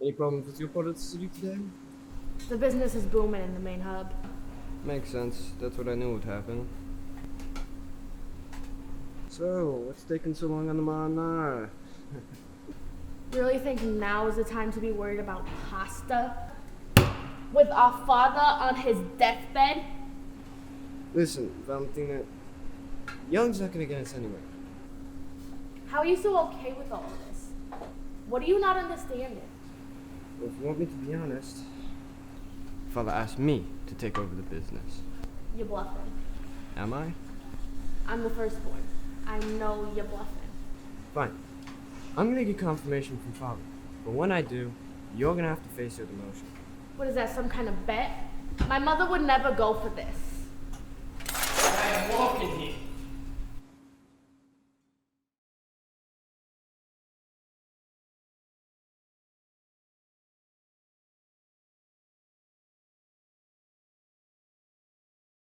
Any problems with your part of the city today? The business is booming in the main hub. Makes sense. That's what I knew would happen. So, what's taking so long on the Mana? Really think now is the time to be worried about pasta? With our father on his deathbed? Listen, Valentina, Young's not gonna get us anywhere. How are you so okay with all of this? What do you not understand? Well, if you want me to be honest, Father asked me to take over the business. You're bluffing. Am I? I'm the firstborn. I know you're bluffing. Fine. I'm gonna get confirmation from Father. But when I do, you're gonna have to face your demotion. What is that, some kind of bet? My mother would never go for this. I'm walking here.